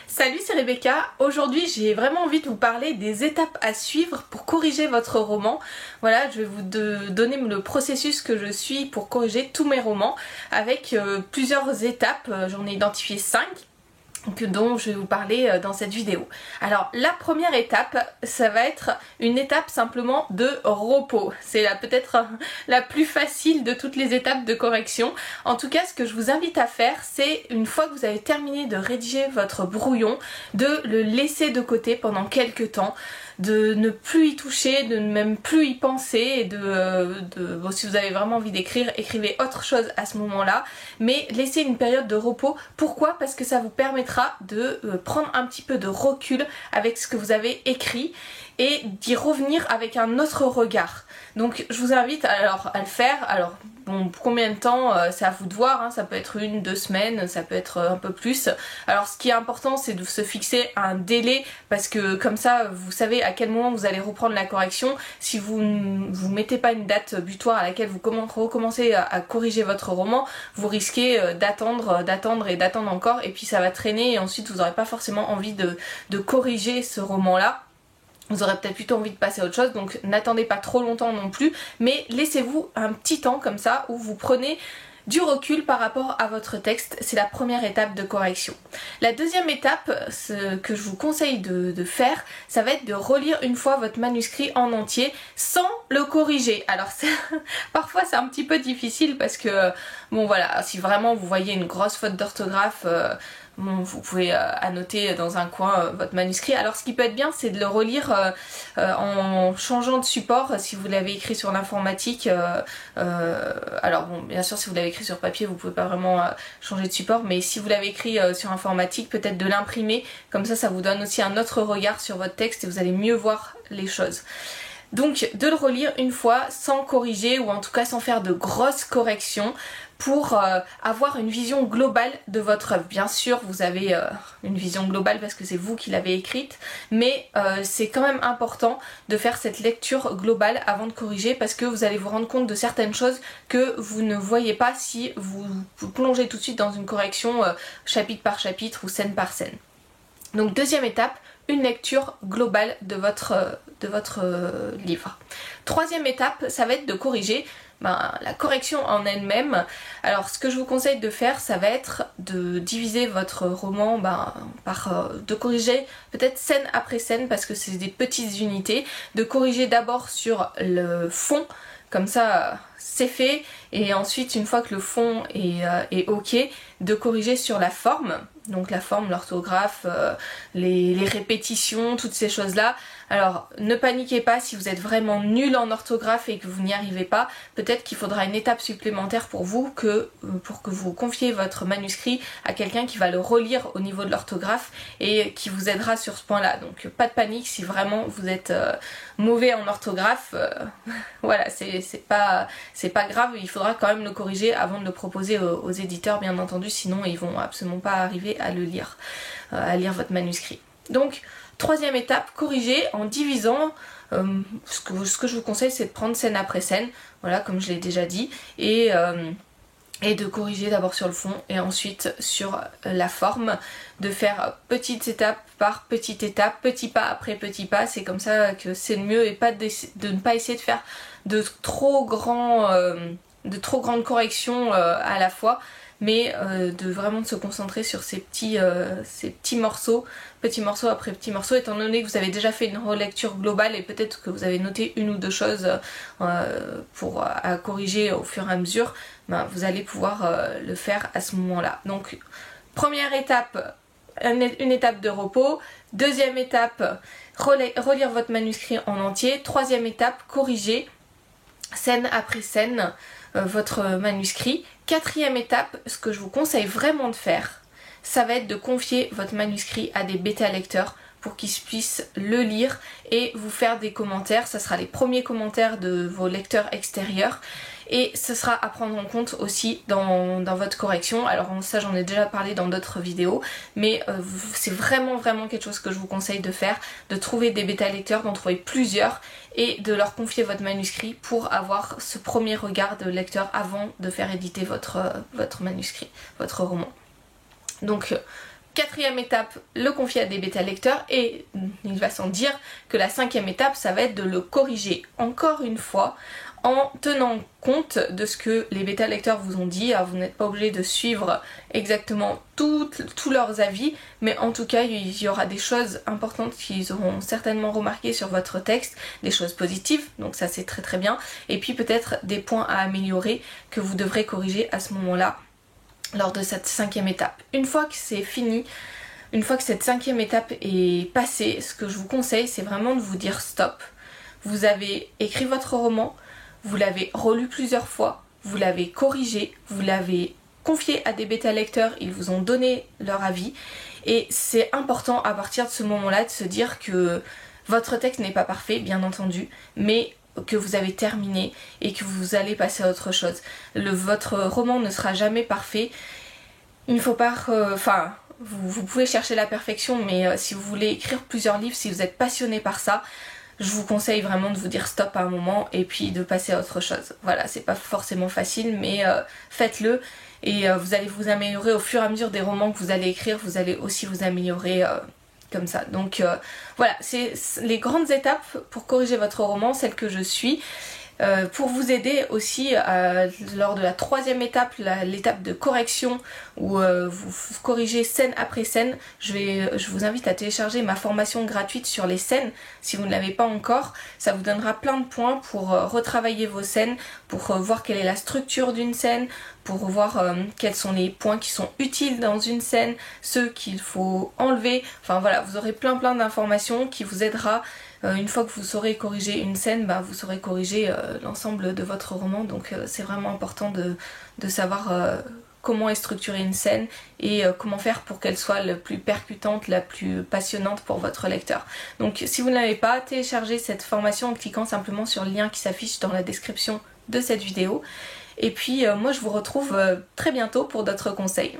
Salut, c'est Rebecca. Aujourd'hui, j'ai vraiment envie de vous parler des étapes à suivre pour corriger votre roman. Voilà, je vais vous donner le processus que je suis pour corriger tous mes romans avec plusieurs étapes. J'en ai identifié 5. Dont je vais vous parler dans cette vidéo. Alors la première étape, ça va être une étape simplement de repos. C'est peut-être la plus facile de toutes les étapes de correction. En tout cas, ce que je vous invite à faire, c'est une fois que vous avez terminé de rédiger votre brouillon, de le laisser de côté pendant quelques temps, de ne plus y toucher, de ne même plus y penser et bon, si vous avez vraiment envie d'écrire, écrivez autre chose à ce moment-là, mais laissez une période de repos. Pourquoi? Parce que ça vous permettra de prendre un petit peu de recul avec ce que vous avez écrit et d'y revenir avec un autre regard. Donc je vous invite alors à le faire. Alors bon, pour combien de temps, c'est à vous de voir, hein. Ça peut être 1-2 semaines, ça peut être un peu plus. Alors ce qui est important, c'est de se fixer un délai, parce que comme ça vous savez à quel moment vous allez reprendre la correction. Si vous ne vous mettez pas une date butoir à laquelle vous recommencez à corriger votre roman, vous risquez d'attendre encore, et puis ça va traîner et ensuite vous n'aurez pas forcément envie de corriger ce roman là. Vous aurez peut-être plutôt envie de passer à autre chose, donc n'attendez pas trop longtemps non plus, mais laissez-vous un petit temps comme ça où vous prenez du recul par rapport à votre texte. C'est la première étape de correction. La deuxième étape, ce que je vous conseille de faire, ça va être de relire une fois votre manuscrit en entier sans le corriger. Alors parfois c'est un petit peu difficile parce que, bon voilà, si vraiment vous voyez une grosse faute d'orthographe, bon, vous pouvez annoter dans un coin votre manuscrit. Alors ce qui peut être bien, c'est de le relire en changeant de support. Si vous l'avez écrit sur l'informatique, alors bon, bien sûr si vous l'avez écrit sur papier, vous pouvez pas vraiment changer de support, mais si vous l'avez écrit sur informatique, peut-être de l'imprimer, comme ça vous donne aussi un autre regard sur votre texte et vous allez mieux voir les choses. Donc de le relire une fois sans corriger, ou en tout cas sans faire de grosses corrections, pour avoir une vision globale de votre œuvre. Bien sûr vous avez une vision globale parce que c'est vous qui l'avez écrite, mais c'est quand même important de faire cette lecture globale avant de corriger, parce que vous allez vous rendre compte de certaines choses que vous ne voyez pas si vous plongez tout de suite dans une correction chapitre par chapitre ou scène par scène. Donc deuxième étape, une lecture globale de votre livre. Troisième étape, ça va être de corriger la correction en elle-même. Alors ce que je vous conseille de faire, ça va être de diviser votre roman de corriger peut-être scène après scène, parce que c'est des petites unités, de corriger d'abord sur le fond, comme ça c'est fait, et ensuite une fois que le fond est ok, de corriger sur la forme. Donc la forme, l'orthographe, les répétitions, toutes ces choses-là. Alors ne paniquez pas si vous êtes vraiment nul en orthographe et que vous n'y arrivez pas. Peut-être qu'il faudra une étape supplémentaire pour vous, pour que vous confiez votre manuscrit à quelqu'un qui va le relire au niveau de l'orthographe et qui vous aidera sur ce point-là. Donc pas de panique si vraiment vous êtes mauvais en orthographe. Voilà, c'est pas grave, il faudra quand même le corriger avant de le proposer aux éditeurs, bien entendu, sinon ils vont absolument pas arriver à le lire, à lire votre manuscrit. Donc troisième étape, corriger en divisant. Ce que je vous conseille, c'est de prendre scène après scène, voilà, comme je l'ai déjà dit, et de corriger d'abord sur le fond et ensuite sur la forme, de faire petites étapes par petite étape, petit pas après petit pas. C'est comme ça que c'est le mieux, et pas de ne pas essayer de faire de trop grandes corrections à la fois, mais de vraiment se concentrer sur ces petits morceaux après petits morceaux, étant donné que vous avez déjà fait une relecture globale et peut-être que vous avez noté une ou deux choses à corriger au fur et à mesure. Vous allez pouvoir le faire à ce moment-là. Donc première étape, une étape de repos. Deuxième étape, relire votre manuscrit en entier. Troisième étape, corriger scène après scène votre manuscrit. Quatrième étape, ce que je vous conseille vraiment de faire, ça va être de confier votre manuscrit à des bêta-lecteurs pour qu'ils puissent le lire et vous faire des commentaires. Ça sera les premiers commentaires de vos lecteurs extérieurs, et ce sera à prendre en compte aussi dans votre correction. Alors ça, j'en ai déjà parlé dans d'autres vidéos, mais c'est vraiment quelque chose que je vous conseille de faire, de trouver des bêta-lecteurs, d'en trouver plusieurs et de leur confier votre manuscrit pour avoir ce premier regard de lecteur avant de faire éditer votre manuscrit, votre roman. Donc 4e étape, le confier à des bêta lecteurs, et il va sans dire que la 5e étape, ça va être de le corriger encore une fois en tenant compte de ce que les bêta lecteurs vous ont dit. Alors vous n'êtes pas obligé de suivre exactement tous leurs avis, mais en tout cas il y aura des choses importantes qu'ils auront certainement remarquées sur votre texte, des choses positives, donc ça c'est très très bien, et puis peut-être des points à améliorer que vous devrez corriger à ce moment-là lors de cette 5e étape. Une fois que c'est fini, une fois que cette 5e étape est passée, ce que je vous conseille, c'est vraiment de vous dire stop. Vous avez écrit votre roman, vous l'avez relu plusieurs fois, vous l'avez corrigé, vous l'avez confié à des bêta lecteurs, ils vous ont donné leur avis, et c'est important à partir de ce moment-là de se dire que votre texte n'est pas parfait, bien entendu, mais que vous avez terminé et que vous allez passer à autre chose. Votre roman ne sera jamais parfait. Il ne faut pas... vous pouvez chercher la perfection, mais si vous voulez écrire plusieurs livres, si vous êtes passionné par ça, je vous conseille vraiment de vous dire stop à un moment et puis de passer à autre chose. Voilà, c'est pas forcément facile, mais faites-le et vous allez vous améliorer au fur et à mesure des romans que vous allez écrire, vous allez aussi vous améliorer comme ça. Donc voilà, c'est les grandes étapes pour corriger votre roman, celles que je suis. Pour vous aider aussi lors de la 3e étape, l'étape de correction où vous corrigez scène après scène, je vous invite à télécharger ma formation gratuite sur les scènes si vous ne l'avez pas encore. Ça vous donnera plein de points pour retravailler vos scènes, pour voir quelle est la structure d'une scène, pour voir quels sont les points qui sont utiles dans une scène, ceux qu'il faut enlever. Enfin voilà, vous aurez plein d'informations qui vous aidera. Une fois que vous saurez corriger une scène, vous saurez corriger l'ensemble de votre roman, donc c'est vraiment important de savoir comment est structurée une scène et comment faire pour qu'elle soit la plus percutante, la plus passionnante pour votre lecteur. Donc si vous ne l'avez pas, téléchargez cette formation en cliquant simplement sur le lien qui s'affiche dans la description de cette vidéo. Et puis moi je vous retrouve très bientôt pour d'autres conseils.